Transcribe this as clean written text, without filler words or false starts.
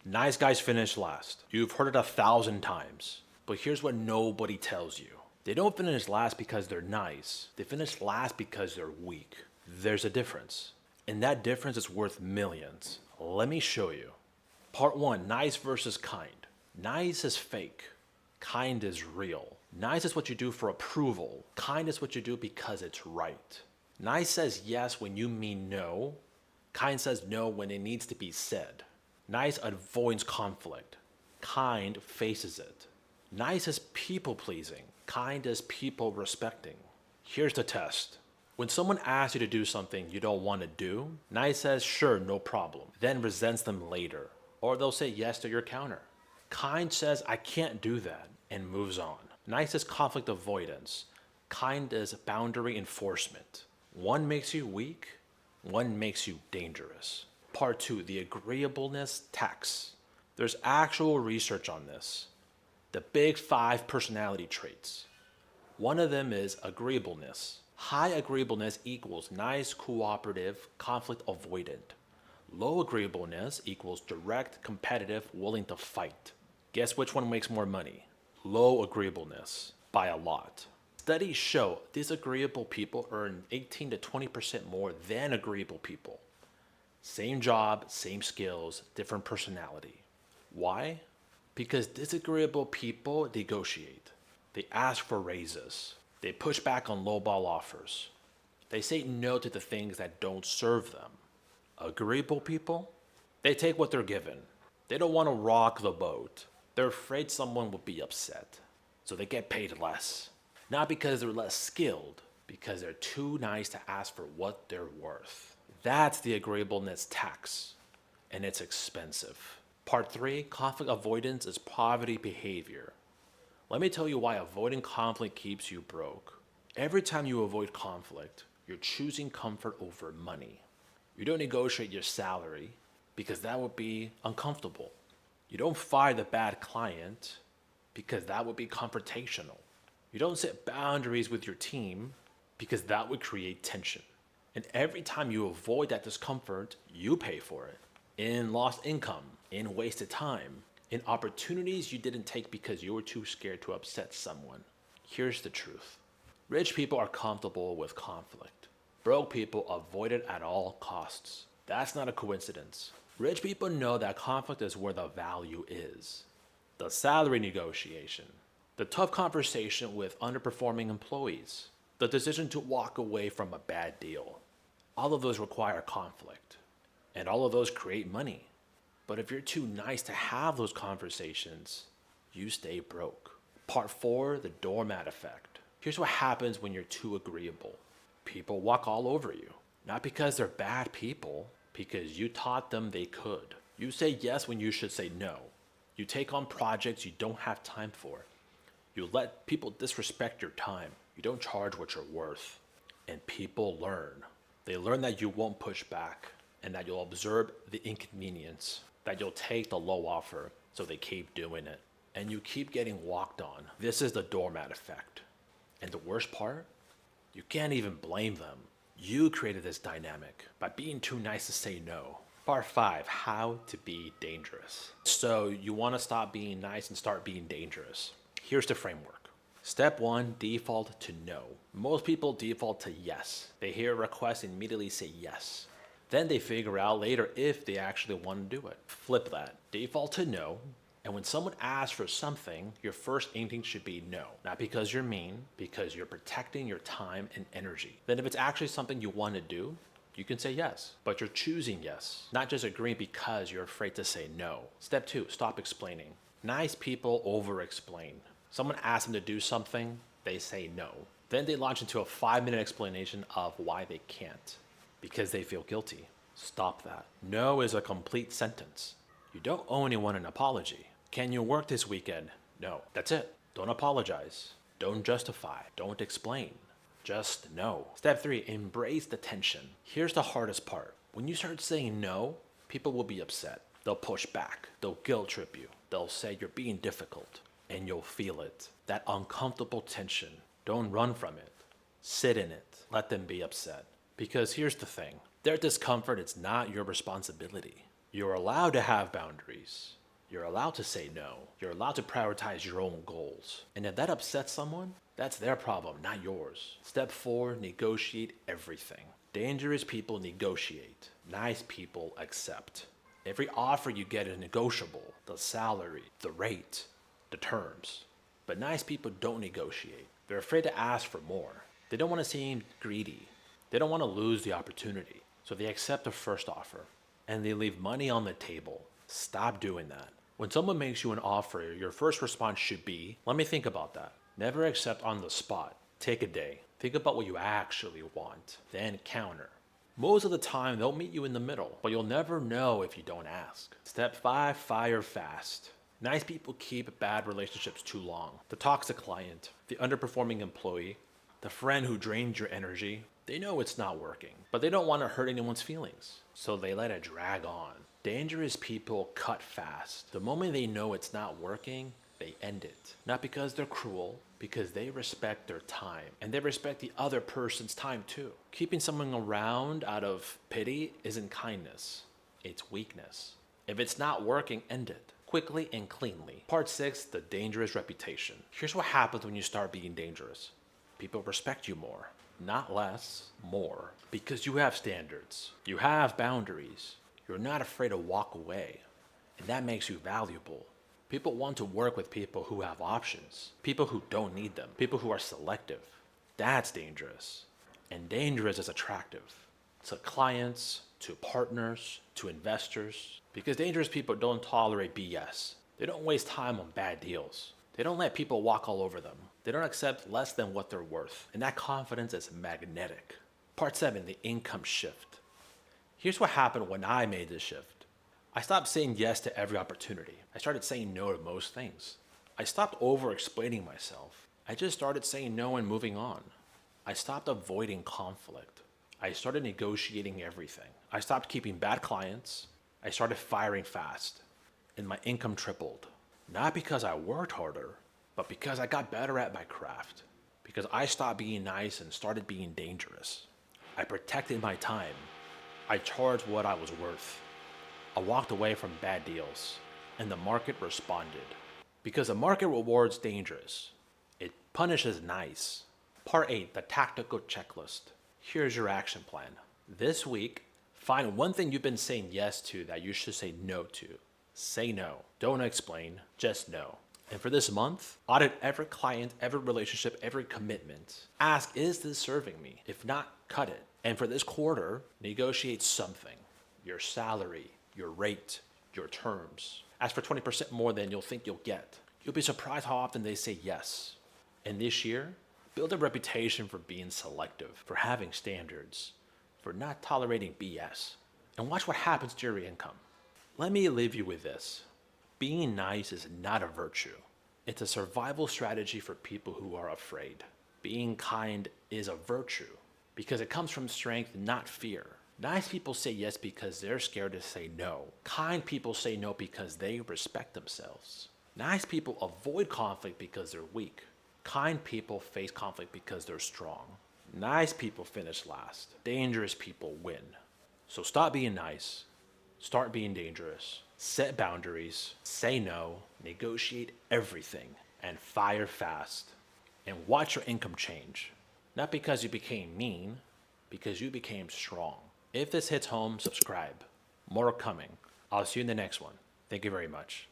Nice guys finish last. You've heard it 1,000 times. But here's what nobody tells you. They don't finish last because they're nice. They finish last because they're weak. There's a difference. And that difference is worth millions. Let me show you. Part 1, nice versus kind. Nice is fake. Kind is real. Nice is what you do for approval. Kind is what you do because it's right. Nice says yes when you mean no. Kind says no when it needs to be said. Nice avoids conflict. Kind faces it. Nice is people pleasing. Kind is people respecting. Here's the test. When someone asks you to do something you don't want to do, nice says sure, no problem, then resents them later. Or they'll say yes to your counter. Kind says I can't do that and moves on. Nice is conflict avoidance. Kind is boundary enforcement. One makes you weak, one makes you dangerous. Part 2, the Agreeableness Tax. There's actual research on this. The big 5 personality traits. One of them is agreeableness. High agreeableness equals nice, cooperative, conflict avoidant. Low agreeableness equals direct, competitive, willing to fight. Guess which one makes more money? Low agreeableness, by a lot. Studies show disagreeable people earn 18 to 20% more than agreeable people. Same job, same skills, different personality. Why? Because disagreeable people negotiate. They ask for raises. They push back on lowball offers. They say no to the things that don't serve them. Agreeable people? They take what they're given. They don't want to rock the boat. They're afraid someone will be upset. So they get paid less. Not because they're less skilled, because they're too nice to ask for what they're worth. That's the agreeableness tax. And it's expensive. Part 3, conflict avoidance is poverty behavior. Let me tell you why avoiding conflict keeps you broke. Every time you avoid conflict, you're choosing comfort over money. You don't negotiate your salary because that would be uncomfortable. You don't fire the bad client because that would be confrontational. You don't set boundaries with your team because that would create tension. And every time you avoid that discomfort, you pay for it. In lost income, in wasted time, in opportunities you didn't take because you were too scared to upset someone. Here's the truth. Rich people are comfortable with conflict. Broke people avoid it at all costs. That's not a coincidence. Rich people know that conflict is where the value is. The salary negotiation, the tough conversation with underperforming employees, the decision to walk away from a bad deal. All of those require conflict. And all of those create money. But if you're too nice to have those conversations, you stay broke. Part 4, the Doormat Effect. Here's what happens when you're too agreeable. People walk all over you. Not because they're bad people, because you taught them they could. You say yes when you should say no. You take on projects you don't have time for. You let people disrespect your time. You don't charge what you're worth. And people learn. They learn that you won't push back and that you'll observe the inconvenience, that you'll take the low offer, so they keep doing it. And you keep getting walked on. This is the doormat effect. And the worst part, you can't even blame them. You created this dynamic by being too nice to say no. Part 5, how to be dangerous. So you want to stop being nice and start being dangerous. Here's the framework. Step 1, default to no. Most people default to yes. They hear a request and immediately say yes. Then they figure out later if they actually want to do it. Flip that. Default to no. And when someone asks for something, your first instinct should be no. Not because you're mean, because you're protecting your time and energy. Then if it's actually something you want to do, you can say yes. But you're choosing yes, not just agreeing because you're afraid to say no. Step 2, stop explaining. Nice people over-explain. Someone asks them to do something, they say no. Then they launch into a 5-minute explanation of why they can't. Because they feel guilty. Stop that. No is a complete sentence. You don't owe anyone an apology. Can you work this weekend? No. That's it. Don't apologize. Don't justify. Don't explain. Just no. Step 3, embrace the tension. Here's the hardest part. When you start saying no, people will be upset. They'll push back. They'll guilt trip you. They'll say you're being difficult. And you'll feel it. That uncomfortable tension. Don't run from it. Sit in it. Let them be upset. Because here's the thing, their discomfort is not your responsibility. You're allowed to have boundaries. You're allowed to say no. You're allowed to prioritize your own goals. And if that upsets someone, that's their problem, not yours. Step 4, negotiate everything. Dangerous people negotiate. Nice people accept. Every offer you get is negotiable. The salary, the rate, the terms. But nice people don't negotiate. They're afraid to ask for more. They don't want to seem greedy. They don't want to lose the opportunity. So they accept the first offer and they leave money on the table. Stop doing that. When someone makes you an offer, your first response should be, let me think about that. Never accept on the spot. Take a day. Think about what you actually want. Then counter. Most of the time, they'll meet you in the middle, but you'll never know if you don't ask. Step 5, fire fast. Nice people keep bad relationships too long. The toxic client, the underperforming employee, the friend who drains your energy, they know it's not working, but they don't want to hurt anyone's feelings, so they let it drag on. Dangerous people cut fast. The moment they know it's not working, they end it. Not because they're cruel, because they respect their time, and they respect the other person's time too. Keeping someone around out of pity isn't kindness, it's weakness. If it's not working, end it. Quickly and cleanly. Part 6, the dangerous reputation. Here's what happens when you start being dangerous. People respect you more, not less, more. Because you have standards, you have boundaries, you're not afraid to walk away, and that makes you valuable. People want to work with people who have options, people who don't need them, people who are selective. That's dangerous. And dangerous is attractive to clients, to partners, to investors. Because dangerous people don't tolerate BS. They don't waste time on bad deals. They don't let people walk all over them. They don't accept less than what they're worth. And that confidence is magnetic. Part 7, the income shift. Here's what happened when I made this shift. I stopped saying yes to every opportunity. I started saying no to most things. I stopped over-explaining myself. I just started saying no and moving on. I stopped avoiding conflict. I started negotiating everything. I stopped keeping bad clients. I started firing fast. And my income tripled. Not because I worked harder, but because I got better at my craft. Because I stopped being nice and started being dangerous. I protected my time. I charged what I was worth. I walked away from bad deals, and the market responded. Because the market rewards dangerous. It punishes nice. Part 8, the tactical checklist. Here's your action plan. This week, find one thing you've been saying yes to that you should say no to. Say no. Don't explain, just no. And for this month, audit every client, every relationship, every commitment. Ask, is this serving me? If not, cut it. And for this quarter, negotiate something. Your salary, your rate, your terms. Ask for 20% more than you'll think you'll get. You'll be surprised how often they say yes. And this year, build a reputation for being selective, for having standards, for not tolerating BS. And watch what happens to your income. Let me leave you with this. Being nice is not a virtue. It's a survival strategy for people who are afraid. Being kind is a virtue because it comes from strength, not fear. Nice people say yes because they're scared to say no. Kind people say no because they respect themselves. Nice people avoid conflict because they're weak. Kind people face conflict because they're strong. Nice people finish last. Dangerous people win. So stop being nice. Start being dangerous. Set boundaries. Say no. Negotiate everything. And fire fast. And watch your income change. Not because you became mean, because you became strong. If this hits home, subscribe. More coming. I'll see you in the next one. Thank you very much.